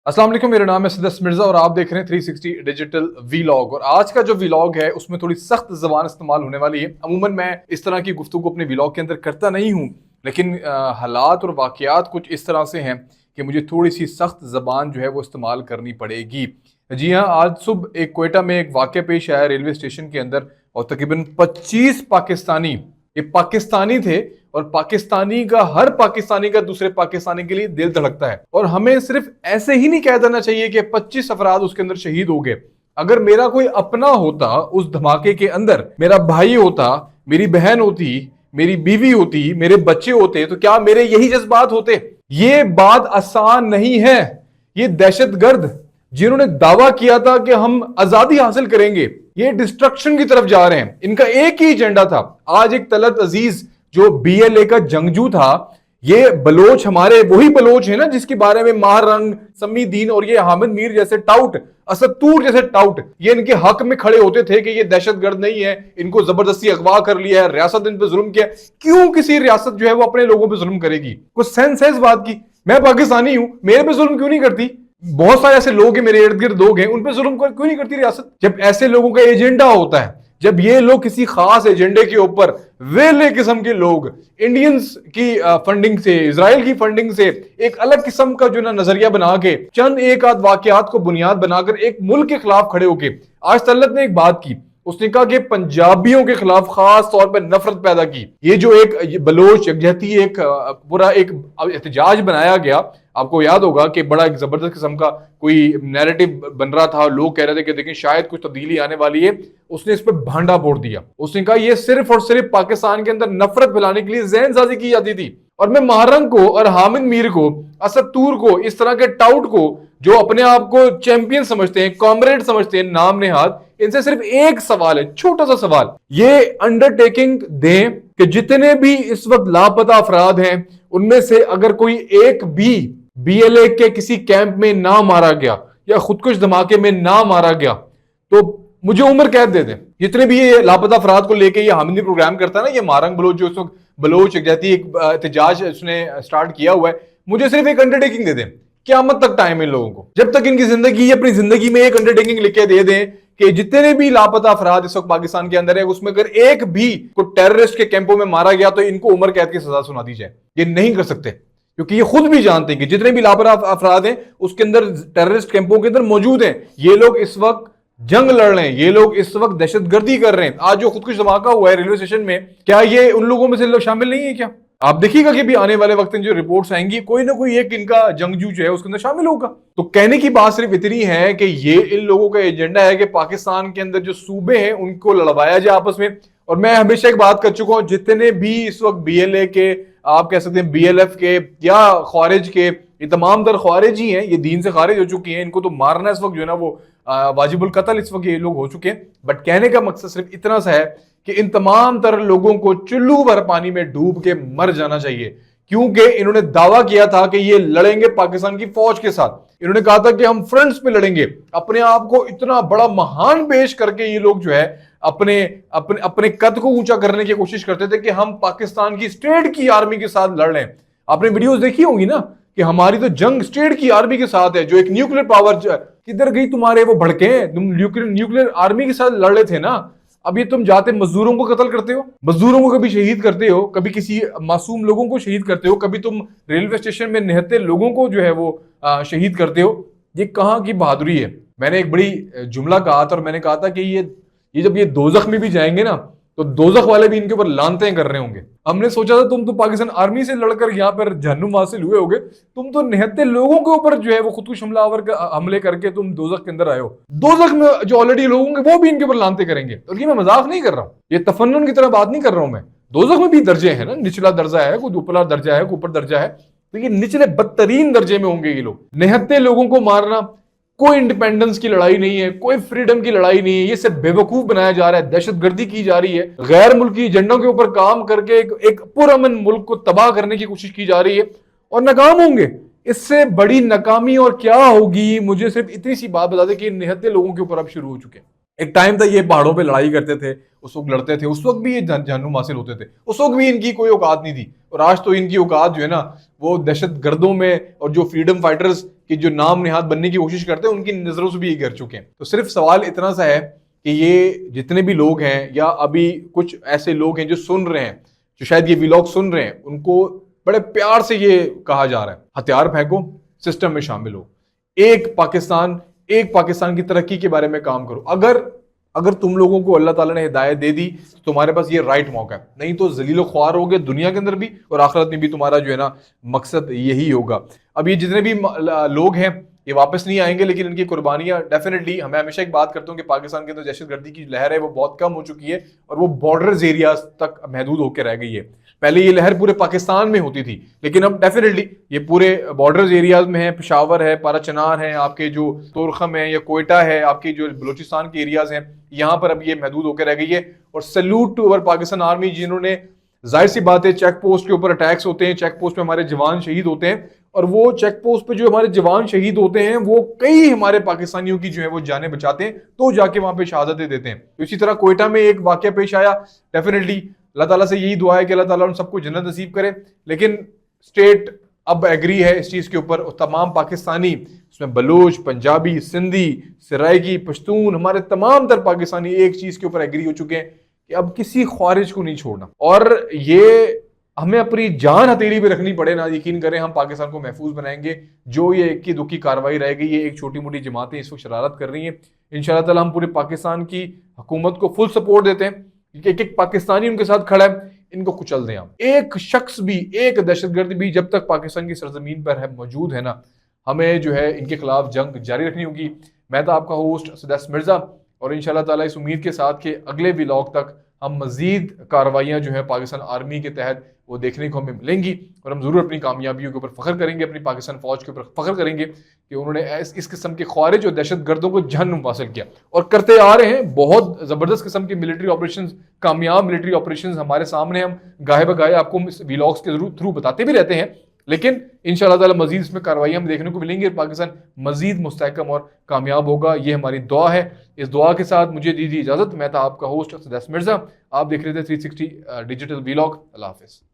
अस्सलाम वालेकुम, मेरा नाम है सदस मिर्जा और आप देख रहे हैं 360 डिजिटल वीलॉग। और आज का जो वीलॉग है उसमें थोड़ी सख्त ज़बान इस्तेमाल होने वाली है। अमूमन मैं इस तरह की गुफ्तगू अपने वीलॉग के अंदर करता नहीं हूँ, लेकिन हालात और वाक़यात कुछ इस तरह से हैं कि मुझे थोड़ी सी सख्त ज़बान जो है वो इस्तेमाल करनी पड़ेगी। जी हाँ, आज सुबह एक कोयटा में एक वाक़या पेश आया रेलवे स्टेशन के अंदर, और तकरीबन 25 पाकिस्तानी, ये पाकिस्तानी थे, और पाकिस्तानी का, हर पाकिस्तानी का दूसरे पाकिस्तानी के लिए दिल धड़कता है। और हमें सिर्फ ऐसे ही नहीं कह देना चाहिए कि 25 अफराद उसके अंदर शहीद हो गए। अगर मेरा कोई अपना होता उस धमाके के अंदर, मेरा भाई होता, मेरी बहन होती, मेरी बीवी होती, मेरे बच्चे होते, तो क्या मेरे यही जज्बात होते? ये बात आसान नहीं है। ये दहशतगर्द जिन्होंने दावा किया था कि हम आजादी हासिल करेंगे, ये डिस्ट्रक्शन की तरफ जा रहे हैं। इनका एक ही एजेंडा था। आज एक तलत अजीज जो बीएलए का जंगजू था, ये बलोच, हमारे वही बलोच है ना जिसके बारे में मार रंग, समी दीन और ये हामिद मीर जैसे टाउट, असद तूर जैसे टाउट, ये इनके हक में खड़े होते थे कि ये दहशतगर्द नहीं है, इनको जबरदस्ती अगवा कर लिया है, रियासत इन पर जुल्म किया। क्यों किसी रियासत जो है वो अपने लोगों पर जुल्म करेगी? कुछ सेंस है इस बात की? मैं पाकिस्तानी हूं, मेरे पे जुल्म क्यों नहीं करती? बहुत सारे ऐसे लोग हैं, मेरे इर्द गिर्द लोग हैं, उन पे जुल्म क्यों नहीं करती रियासत? जब ऐसे लोगों का एजेंडा होता है, जब ये लोग किसी खास एजेंडे के ऊपर वेले किस्म के लोग इंडियंस की फंडिंग से, इजराइल की फंडिंग से एक अलग किस्म का जो ना नजरिया बना के, चंद एक आध वाकयात को बुनियाद बनाकर एक मुल्क के खिलाफ खड़े होके, आज तलत ने एक बात की, उसने कहा कि पंजाबियों के खिलाफ खास तौर पर नफरत पैदा की। ये जो एक बलोच यकजहती, एक पूरा एक एहतजाज बनाया गया, आपको याद होगा कि बड़ा एक जबरदस्त किस्म का कोई नैरेटिव बन रहा था, लोग कह रहे थे कि देखिए शायद कुछ तब्दीली आने वाली है। उसने इस पर भांडा फोड़ दिया। उसने कहा यह सिर्फ और सिर्फ पाकिस्तान के अंदर नफरत फैलाने के लिए जहनसाजी की जाती थी। और मैं महारंग को और हामिद मीर को, असद तूर को, इस तरह के टाउट को जो अपने आप को चैंपियन समझते हैं, कॉमरेड समझते हैं, नाम नेहाद, इनसे सिर्फ एक सवाल है, छोटा सा सवाल, ये अंडरटेकिंग दें कि जितने भी इस वक्त लापता अफराद हैं उनमें से अगर कोई एक भी बीएलए के किसी कैंप में ना मारा गया या खुदकुश धमाके में ना मारा गया तो मुझे उम्र कैद दे दें। जितने भी ये लापता अफराद को लेके ये हामिदी प्रोग्राम करता है ना, ये मारंग बलोच जो इस वक्त बलोच एक एहतजाज उसने स्टार्ट किया हुआ है, मुझे सिर्फ एक अंडरटेकिंग दे दें। क़यामत तक टाइम है इन लोगों को, जब तक इनकी जिंदगी, अपनी जिंदगी में एक अंडरटेकिंग लिख के दे दें कि जितने भी लापता अफराद इस वक्त पाकिस्तान के अंदर है, उसमें अगर एक भी को टेररिस्ट के कैंपों में मारा गया तो इनको उम्र कैद की सजा सुना दी जाए। ये नहीं कर सकते, क्योंकि ये खुद भी जानते हैं कि जितने भी लापता अफराद हैं उसके अंदर, टेररिस्ट कैंपों के अंदर मौजूद हैं। ये लोग इस वक्त जंग लड़ रहे हैं, ये लोग इस वक्त दहशतगर्दी कर रहे हैं। आज जो खुदकुश धमाका हुआ है रेलवे स्टेशन में, क्या ये उन लोगों में से लोग शामिल नहीं है क्या? आप देखिएगा कि भी आने वाले वक्त में जो रिपोर्ट्स आएंगी, कोई ना कोई एक इनका जंगजू जो है उसके अंदर शामिल होगा। तो कहने की बात सिर्फ इतनी है कि ये इन लोगों का एजेंडा है कि पाकिस्तान के अंदर जो सूबे हैं उनको लड़वाया जाए आपस में। और मैं हमेशा एक बात कर चुका हूं, जितने भी इस वक्त बीएलए के, आप कह सकते हैं बीएलएफ के या खारिज के, ये तमाम तर खारिज ही हैं, ये दीन से खारिज हो चुकी हैं, इनको तो मारना इस वक्त जो है ना वो वाजिबुल कत्ल इस वक्त ये लोग हो चुके हैं। बट कहने का मकसद सिर्फ इतना सा है कि इन तमाम तरह लोगों को चुल्लू भर पानी में डूब के मर जाना चाहिए, क्योंकि इन्होंने दावा किया था कि ये लड़ेंगे पाकिस्तान की फौज के साथ। इन्होंने कहा था कि हम फ्रंट्स पे लड़ेंगे। अपने आप को इतना बड़ा महान पेश करके ये लोग जो है अपने अपने अपने कद को ऊंचा करने की कोशिश करते थे कि हम पाकिस्तान की स्टेट की आर्मी के साथ लड़ रहे हैं। आपने वीडियोस देखी होंगी ना कि हमारी तो जंग स्टेट की आर्मी के साथ है, जो एक न्यूक्लियर पावर, किधर गई तुम्हारे वो भड़के? तुम न्यूक्लियर आर्मी के साथ लड़ रहे थे ना। अब ये तुम जाते मजदूरों को कत्ल करते हो, मजदूरों को कभी शहीद करते हो, कभी किसी मासूम लोगों को शहीद करते हो, कभी तुम रेलवे स्टेशन में निहत्ते लोगों को जो है वो शहीद करते हो। ये कहाँ की बहादुरी है? मैंने एक बड़ी जुमला कहा था और मैंने कहा था कि ये जब ये दोजख में भी जाएंगे ना तो दोजख वाले भी इनके ऊपर लानतें कर रहे होंगे। हमने सोचा था तुम तो पाकिस्तान आर्मी से लड़कर यहाँ पर जहन्नुम हासिल हुए होगे, तुम तो निहत्ते लोगों के ऊपर जो है वो खुदकुश हमले करके तुम दोजख के अंदर आए हो। दोजख में जो ऑलरेडी लोग होंगे वो भी इनके ऊपर लानते करेंगे। और ये मैं मजाक नहीं कर रहा हूँ, ये तफन्नुन की तरह बात नहीं कर रहा हूँ मैं। दोजख में भी दर्जे हैं ना, निचला दर्जा है, कोई ऊपरला दर्जा है, कोई ऊपर दर्जा है, तो ये निचले बदतरीन दर्जे में होंगे ये लोग। निहत्ते लोगों को मारना, कोई इंडिपेंडेंस की लड़ाई नहीं है, कोई फ्रीडम की लड़ाई नहीं है, ये सिर्फ बेवकूफ बनाया जा रहा है, दहशतगर्दी की जा रही है, गैर मुल्की एजेंडों के ऊपर काम करके एक पुरअमन मुल्क को तबाह करने की कोशिश की जा रही है और नाकाम होंगे। इससे बड़ी नाकामी और क्या होगी? मुझे सिर्फ इतनी सी बात बता दें कि निहत्ते लोगों के ऊपर अब शुरू हो चुके हैं। एक टाइम था ये पहाड़ों पे लड़ाई करते थे, उस वक्त लड़ते थे, उस वक्त भी ये जहन्नुम हासिल होते थे, उस वक्त भी इनकी कोई औकात नहीं थी। और आज तो इनकी औकात जो है ना वो दहशत गर्दों में और जो फ्रीडम फाइटर्स कि जो नाम निहाद बनने की कोशिश करते हैं उनकी नजरों से भी ये गिर चुके हैं। तो सिर्फ सवाल इतना सा है कि ये जितने भी लोग हैं या अभी कुछ ऐसे लोग हैं जो सुन रहे हैं, जो शायद ये व्लॉग सुन रहे हैं, उनको बड़े प्यार से ये कहा जा रहा है हथियार फेंको, सिस्टम में शामिल हो, एक पाकिस्तान की तरक्की के बारे में काम करो। अगर तुम लोगों को अल्लाह ताला ने हिदायत दे दी तो तुम्हारे पास ये राइट मौका है, नहीं तो जलीलो ख्वार होगे दुनिया के अंदर भी और आखिरत में भी। तुम्हारा जो है ना मकसद यही होगा। अब ये जितने भी लोग हैं ये वापस नहीं आएंगे, लेकिन इनकी कुर्बानियां डेफिनेटली, हमें हमेशा एक बात करता हूं कि पाकिस्तान के अंदर दहशतगर्दी की लहर है वो बहुत कम हो चुकी है और वो बॉर्डर्स एरियाज तक महदूद होकर रह गई है। पहले ये लहर पूरे पाकिस्तान में होती थी, लेकिन अब डेफिनेटली ये पूरे बॉर्डर्स एरियाज में है। पेशावर है, पाराचनार है, आपके जो तोरखम है या कोयटा है, आपकी जो बलूचिस्तान के एरियाज हैं, यहाँ पर अब ये महदूद होकर रह गई है। और salute to our Pakistan army, जिन्होंने, जाहिर सी बात है चेक पोस्ट के ऊपर अटैक्स होते हैं, चेक पोस्ट पे हमारे जवान शहीद होते हैं, और वो चेक पोस्ट पे जो हमारे जवान शहीद होते हैं वो कई हमारे पाकिस्तानियों की जो है वो जानें बचाते हैं, तो जाके वहां पे शहादतें देते हैं। तो इसी तरह कोयटा में एक वाकया पेश आया। डेफिनेटली अल्लाह ताला से यही दुआ है कि अल्लाह ताला उन सबको जन्नत नसीब करे, लेकिन स्टेट अब एग्री है इस चीज के ऊपर, और तमाम पाकिस्तानी, उसमें बलोच, पंजाबी, सिंधी, सराइकी, पश्तून, हमारे तमाम तर पाकिस्तानी एक चीज के ऊपर एग्री हो चुके हैं कि अब किसी ख्वारिज को नहीं छोड़ना। और ये हमें अपनी जान हथेली पे रखनी पड़े ना, यकीन करें हम पाकिस्तान को महफूज बनाएंगे। जो ये इक्की दुक्की कार्रवाई रह गई है, एक छोटी मोटी जमातें इस वक्त शरारत कर रही हैं, इंशाल्लाह ताला हम पूरे पाकिस्तान की हुकूमत को फुल सपोर्ट देते हैं कि एक पाकिस्तानी उनके साथ खड़ा है, इनको कुचल दें हम। एक शख्स भी, एक दहशतगर्द भी जब तक पाकिस्तान की सरजमीन पर है, मौजूद है ना, हमें जो है इनके खिलाफ जंग जारी रखनी होगी। मैं तो आपका होस्ट सदस मिर्जा, और इंशाल्लाह ताला इस उम्मीद के साथ कि अगले व्लॉग तक हम मजीद कार्रवाइयाँ जो है पाकिस्तान आर्मी के तहत वो देखने को हमें मिलेंगी, और हम जरूर अपनी कामयाबियों के ऊपर फख्र करेंगे, अपनी पाकिस्तान फौज के ऊपर फख्र करेंगे कि उन्होंने इस किस्म के ख्वारिज और दहशत गर्दों को जहन्नुम हासिल किया और करते आ रहे हैं। बहुत जबरदस्त किस्म के मिलिट्री ऑपरेशन, कामयाब मिलिट्री ऑपरेशन हमारे सामने, हम गाहे बगाहे आपको इस व्लॉग्स के थ्रू बताते भी रहते हैं, लेकिन इंशाल्लाह ताला मजीद इसमें कार्रवाई हम देखने को मिलेंगी, पाकिस्तान मजीद मुस्तहकम और कामयाब होगा। ये हमारी दुआ है। इस दुआ के साथ मुझे दीजिए इजाजत। मैं था आपका होस्ट सदस मिर्जा, आप देख रहे थे 360 डिजिटल व्लॉग। अल्लाह हाफिज।